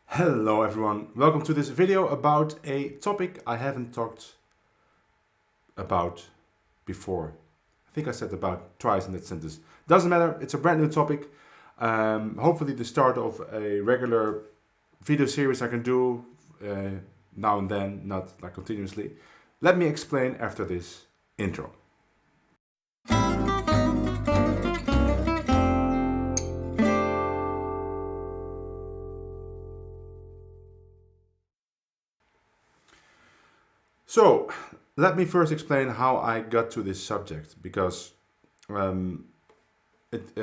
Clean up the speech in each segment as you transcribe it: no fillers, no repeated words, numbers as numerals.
Hello everyone, welcome to this video about a topic I haven't talked about before. I think I said about twice in that sentence. Doesn't matter, it's a brand new topic. Hopefully the start of a regular video series I can do now and then, not like continuously. Let me explain after this intro. So, let me first explain how I got to this subject, because it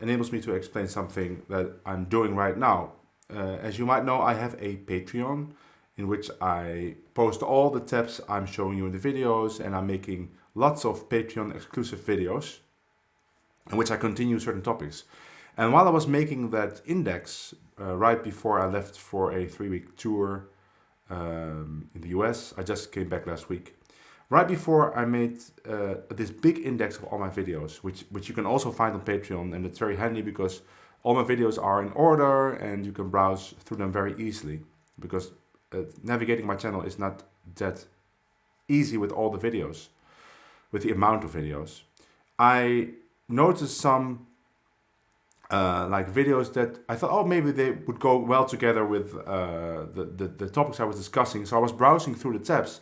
enables me to explain something that I'm doing right now. As you might know, I have a Patreon in which I post all the tabs I'm showing you in the videos, and I'm making lots of Patreon exclusive videos in which I continue certain topics. And while I was making that index right before I left for a 3-week tour in the US, I just came back last week. Right before I made this big index of all my videos, which you can also find on Patreon, and it's very handy because all my videos are in order and you can browse through them very easily, because navigating my channel is not that easy with all the videos, with the amount of videos. I noticed some like videos that I thought, oh, maybe they would go well together with the topics I was discussing. So I was browsing through the tabs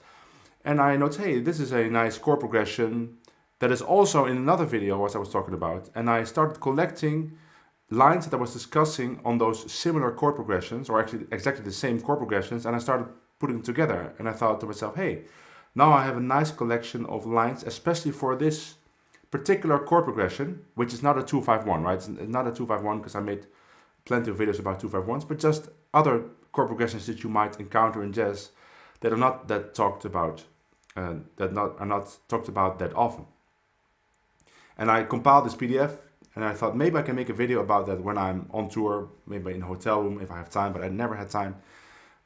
and I noticed, hey, this is a nice chord progression that is also in another video as I was talking about. And I started collecting lines that I was discussing on those similar chord progressions, or actually exactly the same chord progressions, and I started putting them together. And I thought to myself, hey, now I have a nice collection of lines, especially for this particular chord progression, which is not a 2-5-1, right? It's not a 2-5-1 because I made plenty of videos about 2-5-1s, but just other chord progressions that you might encounter in jazz that are not that talked about, are not talked about that often. And I compiled this PDF and I thought maybe I can make a video about that when I'm on tour, maybe in a hotel room if I have time, but I never had time.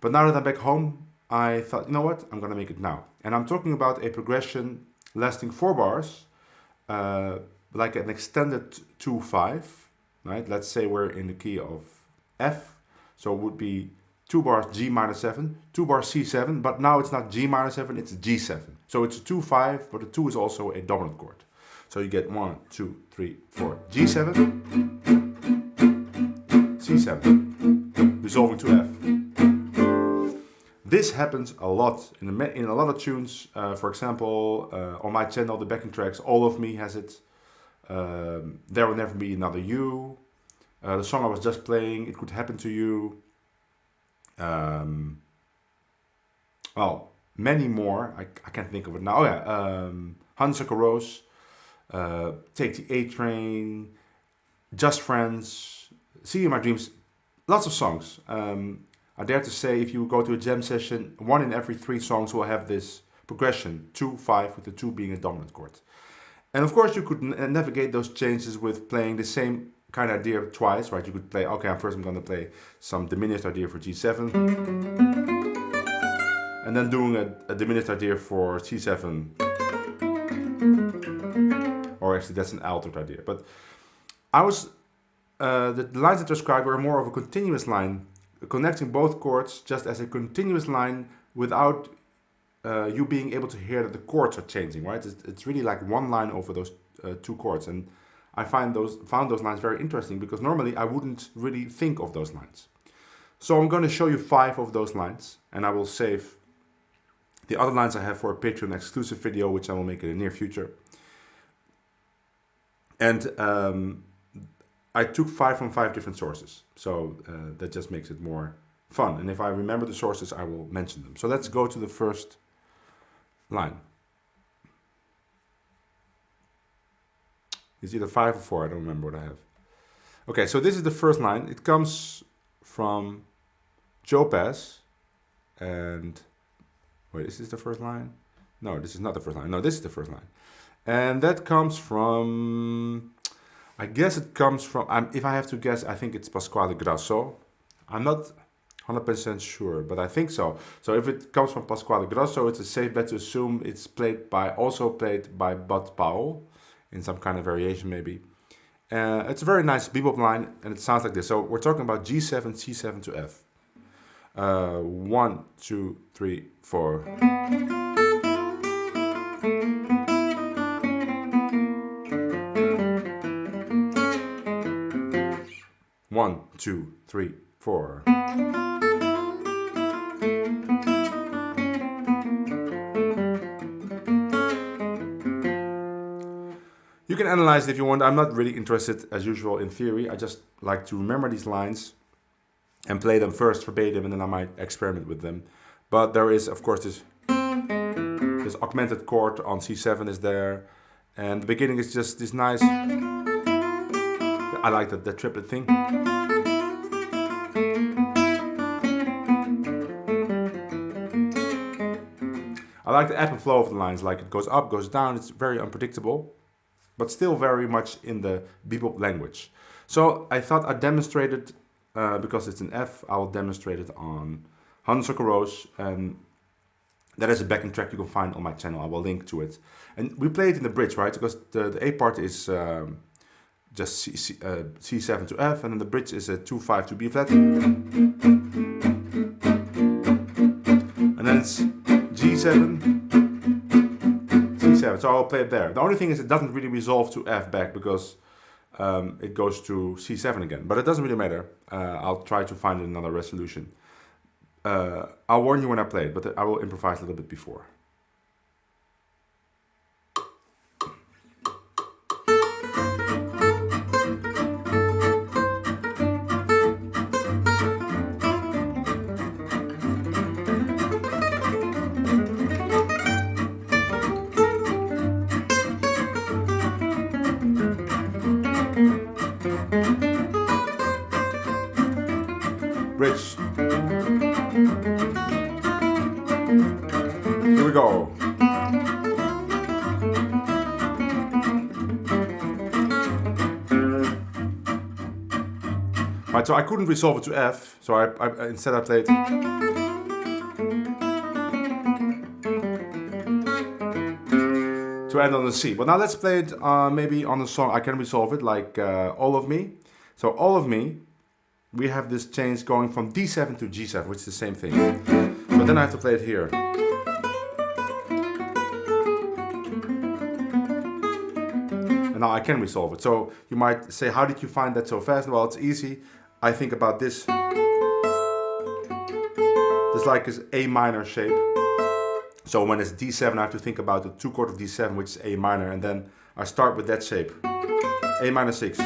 But now that I'm back home, I thought, you know what, I'm gonna make it now. And I'm talking about a progression lasting 4 bars, like an extended 2-5, right? Let's say we're in the key of F, so it would be 2 bars G minor 7, 2 bars C7, but now it's not G minor 7, it's G7. So it's a 2-5, but the 2 is also a dominant chord. So you get 1, 2, 3, 4, G7, C7, resolving to F. This happens a lot in a lot of tunes. For example, on my channel, the backing tracks, All of Me has it. There Will Never Be Another You. The song I was just playing, It Could Happen to You. Well, many more. I can't think of it now. Oh yeah, Honeysuckle Rose, Take the A Train, Just Friends, See You in My Dreams. Lots of songs. I dare to say, if you go to a jam session, 1 in every 3 songs will have this progression, 2-5, with the 2 being a dominant chord. And of course, you could navigate those changes with playing the same kind of idea twice, right? You could play, okay, first I'm going to play some diminished idea for G7, and then doing a diminished idea for C7, or actually that's an altered idea. But I was, the lines I described were more of a continuous line, connecting both chords just as a continuous line without you being able to hear that the chords are changing, right? It's really like one line over those 2 chords, and I found those lines very interesting because normally I wouldn't really think of those lines. So I'm going to show you 5 of those lines, and I will save the other lines I have for a Patreon exclusive video, which I will make in the near future. And I took 5 from 5 different sources, so that just makes it more fun. And if I remember the sources, I will mention them. So let's go to the first line. It's either 5 or 4, I don't remember what I have. Okay, so this is the first line. It comes from Joe Pass, and wait, is this the first line? No, this is not the first line. No, this is the first line. And that comes from, I guess it comes from, if I have to guess, I think it's Pasquale Grasso. I'm not 100% sure, but I think so. So if it comes from Pasquale Grasso, it's a safe bet to assume it's also played by Bud Powell in some kind of variation maybe. It's a very nice bebop line, and it sounds like this. So we're talking about G7, C7 to F. 1, 2, 3, 4. One, 2, 3, 4. You can analyze it if you want. I'm not really interested, as usual, in theory. I just like to remember these lines and play them first verbatim, and then I might experiment with them. But there is, of course, this augmented chord on C7 is there, and the beginning is just this nice. I like the triplet thing. I like the ebb and flow of the lines, like it goes up, goes down. It's very unpredictable, but still very much in the bebop language. So I thought I'd demonstrate it, because it's an F, I will demonstrate it on Honeysuckle Rose, and that is a backing track you can find on my channel. I will link to it. And we play it in the bridge, right? Because the A part is just C7 to F, and then the bridge is a 2-5 to B flat. And then it's G7, C7, so I'll play it there. The only thing is it doesn't really resolve to F back because it goes to C7 again, but it doesn't really matter. I'll try to find another resolution. I'll warn you when I play it, but I will improvise a little bit before. Bridge. Here we go. Right, so I couldn't resolve it to F, so I instead I played to end on the C. But now let's play it maybe on a song I can resolve it, like All of Me. So All of Me, we have this change going from D7 to G7, which is the same thing. But then I have to play it here. And now I can resolve it. So you might say, how did you find that so fast? Well, it's easy. I think about this. It's like this A minor shape. So when it's D7, I have to think about the 2 chord of D7, which is A minor, and then I start with that shape. A minor 6.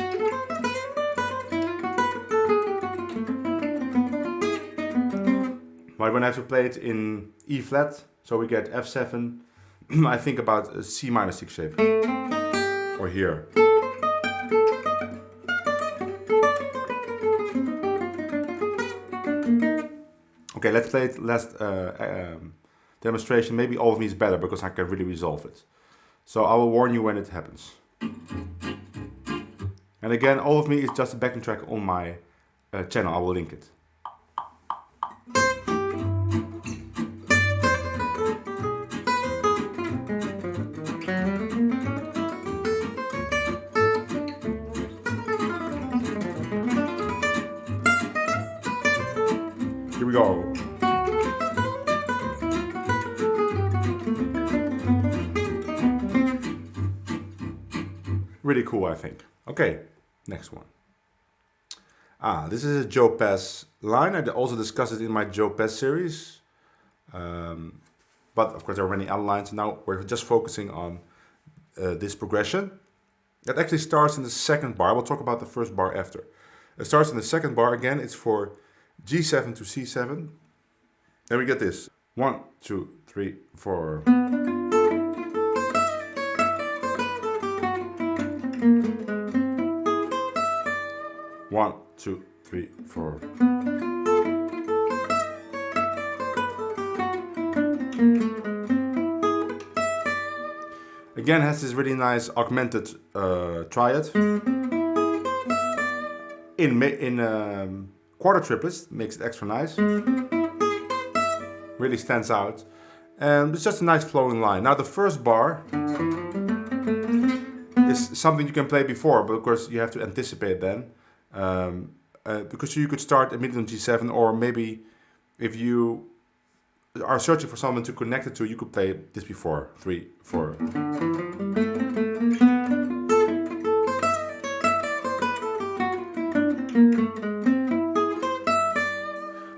But when I have to play it in E flat, so we get F7, I think about a C minor 6 shape. Or here. Okay, let's play it last demonstration. Maybe All of Me is better because I can really resolve it. So I will warn you when it happens. And again, All of Me is just a backing track on my channel. I will link it. Here we go. Really cool, I think. Okay, next one. This is a Joe Pass line. I also discussed it in my Joe Pass series. But of course there are many other lines. Now we're just focusing on this progression. It actually starts in the second bar. We'll talk about the first bar after. It starts in the second bar. Again, it's for G7 to C7. Then we get this. 1, 2, 3, 4. One, two, three, four. Again, has this really nice augmented triad. In quarter triplets, makes it extra nice. Really stands out. And it's just a nice flowing line. Now the first bar is something you can play before, but of course you have to anticipate then. Because you could start immediately on G7, or maybe if you are searching for someone to connect it to, you could play this before. 3, 4.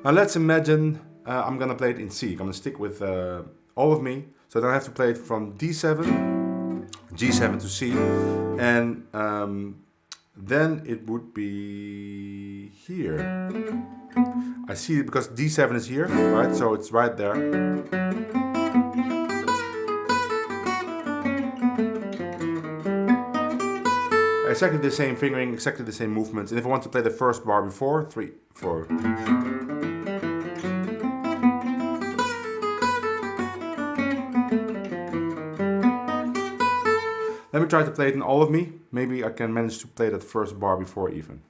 Now let's imagine I'm gonna play it in C. I'm gonna stick with All of Me. So then I have to play it from D7, G7 to C, and then it would be here. I see it because D7 is here, right? So it's right there. Exactly the same fingering, exactly the same movements. And if I want to play the first bar before, 3, 4. Let me try to play it in All of Me. Maybe I can manage to play that first bar before even.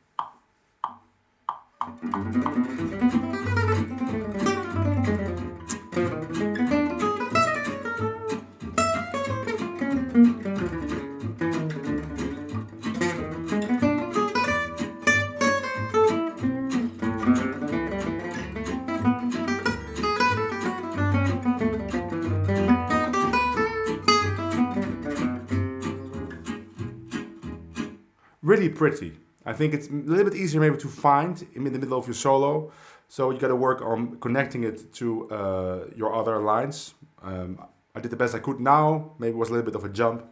Really pretty. I think it's a little bit easier maybe to find in the middle of your solo. So you got to work on connecting it to your other lines. I did the best I could now. Maybe it was a little bit of a jump.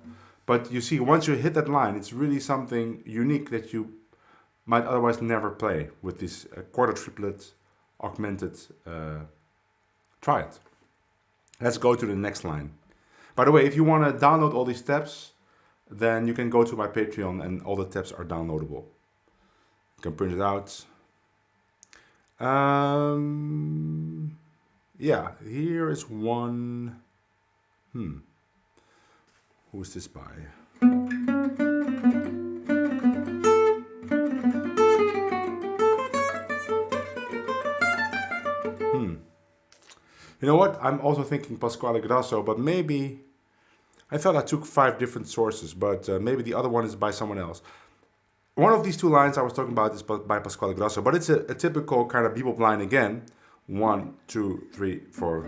But you see, once you hit that line, it's really something unique that you might otherwise never play with this quarter triplet augmented triad. Let's go to the next line. By the way, if you want to download all these steps, then you can go to my Patreon and all the tabs are downloadable. You can print it out. Yeah, here is one. Who is this by? You know what? I'm also thinking Pasquale Grasso, but maybe... I thought I took 5 different sources, but maybe the other one is by someone else. One of these 2 lines I was talking about is by Pasquale Grasso, but it's a typical kind of bebop line again. 1, 2, 3, 4.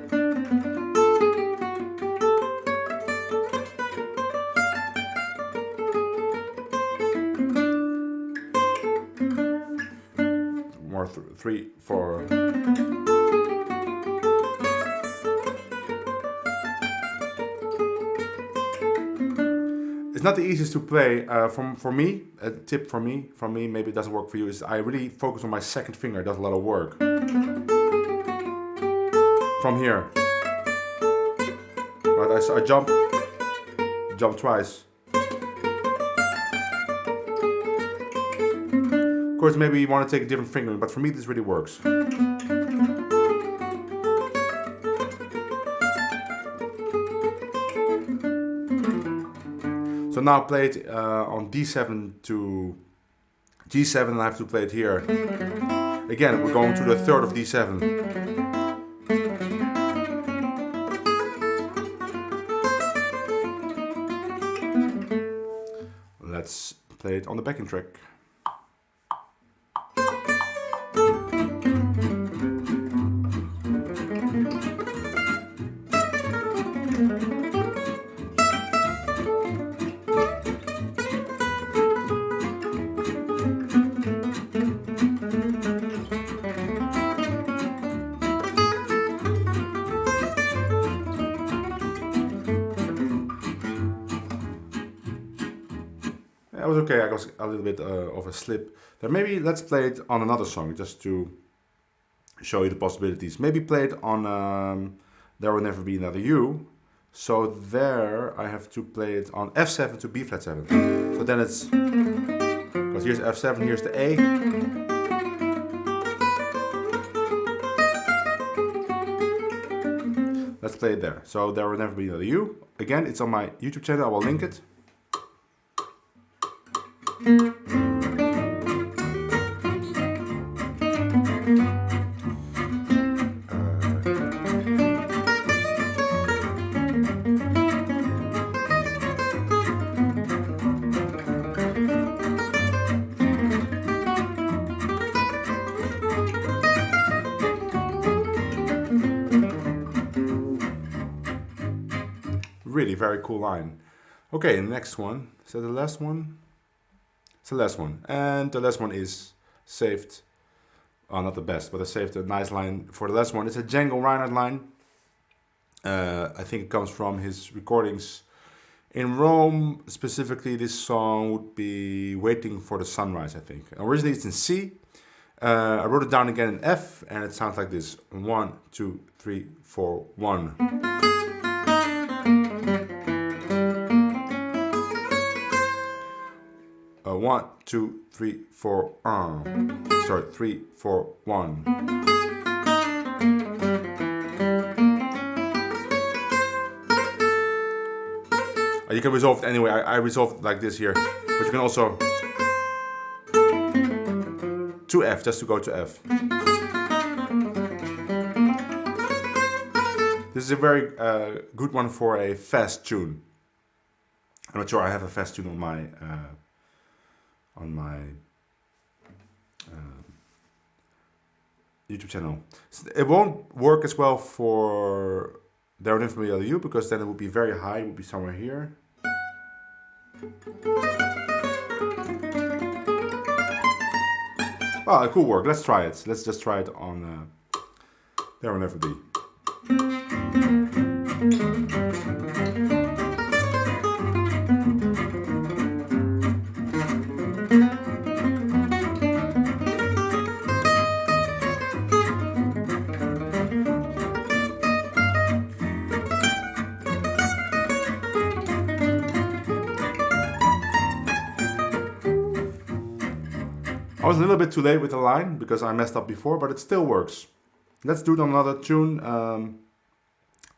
More 3, 4. It's not the easiest to play. For me, a tip from me, maybe it doesn't work for you, is I really focus on my second finger. It does a lot of work. From here. Right, I jump twice. Of course, maybe you want to take a different fingering, but for me this really works. So now I play it on D7 to G7, and I have to play it here. Again, we're going to the 3rd of D7. Let's play it on the backing track. That was okay, I got a little bit of a slip. Then maybe let's play it on another song, just to show you the possibilities. Maybe play it on There Will Never Be Another You. So there I have to play it on F7 to B flat 7. So then it's, because here's F7, here's the A. Let's play it there. So There Will Never Be Another You. Again, it's on my YouTube channel, I will link it. Really very cool line. Okay, the next one. Is that the last one? It's the last one. And the last one is saved. Well, not the best, but I saved a nice line for the last one. It's a Django Reinhardt line. I think it comes from his recordings in Rome. Specifically, this song would be Waiting for the Sunrise, I think. Originally, it's in C. I wrote it down again in F, and it sounds like this. 1, 2, 3, 4, 1. 1, 2, 3, 4, sorry, 3, 4, 1. You can resolve it anyway. I resolved it like this here, but you can also to F, just to go to F. This is a very good one for a fast tune. I'm not sure I have a fast tune on my YouTube channel. It won't work as well for There Will Never Be Another You, because then it would be very high. It would be somewhere here. Well, it could work. Let's try it. Let's just try it on There Will Never Be. I was a little bit too late with the line because I messed up before, but it still works. Let's do it on another tune.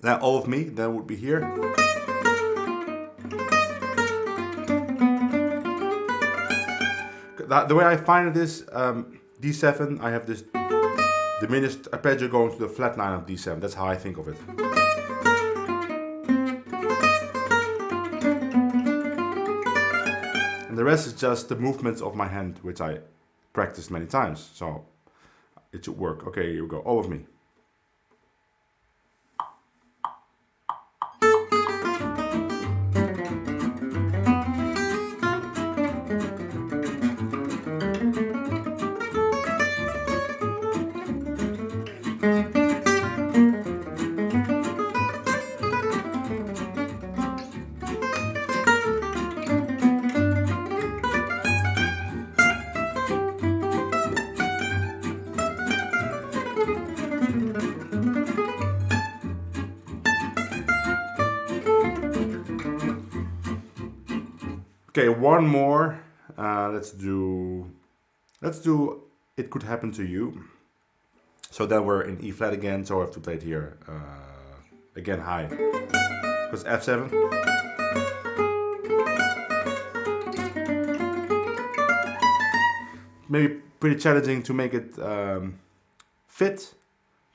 That All of Me, that would be here. The way I find it is D7, I have this diminished arpeggio going to the flat 9 of D7. That's how I think of it. And the rest is just the movements of my hand, which I practiced many times. So it should work. Okay, here we go. All of me. Okay, one more. Let's do It Could Happen to You. So then we're in E flat again, so I have to play it here again high. Because F7. Maybe pretty challenging to make it fit,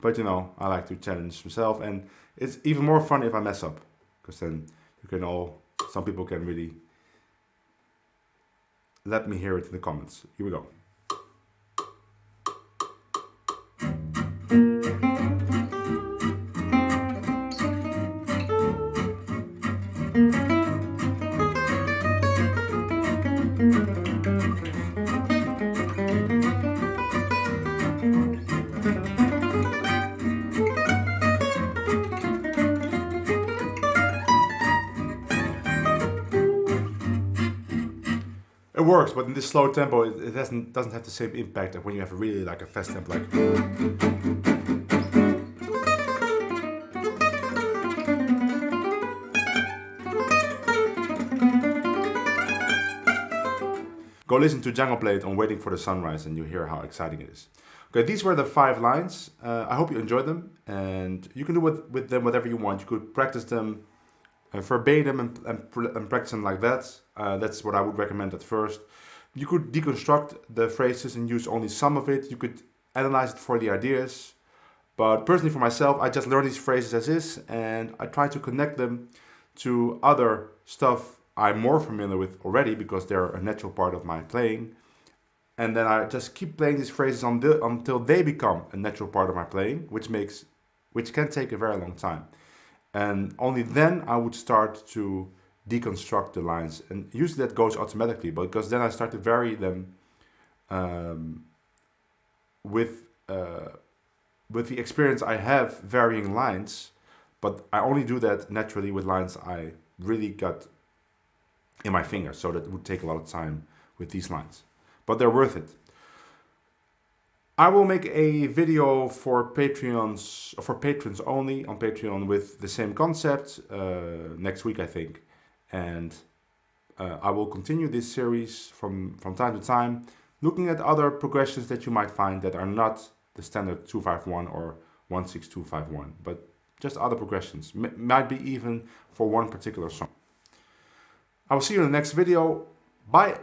but you know, I like to challenge myself, and it's even more fun if I mess up, because then you can some people can really let me hear it in the comments. Here we go. It works, but in this slow tempo, it doesn't have the same impact as when you have really like a fast tempo, like. Go listen to Django play it on Waiting for the Sunrise, and you hear how exciting it is. Okay, these were the 5 lines. I hope you enjoyed them, and you can do with them whatever you want. You could practice them verbatim and practice them like that. That's what I would recommend at first. You could deconstruct the phrases and use only some of it. You could analyze it for the ideas. But personally for myself, I just learn these phrases as is, and I try to connect them to other stuff I'm more familiar with already because they're a natural part of my playing. And then I just keep playing these phrases until they become a natural part of my playing, which can take a very long time. And only then I would start to deconstruct the lines, and usually that goes automatically, because then I start to vary them with the experience I have varying lines, but I only do that naturally with lines I really got in my fingers, so that would take a lot of time with these lines, but they're worth it. I will make a video for patrons only on Patreon with the same concept next week, I think. And I will continue this series from time to time, looking at other progressions that you might find that are not the standard 251 or 16251, but just other progressions. Might be even for one particular song. I will see you in the next video. Bye!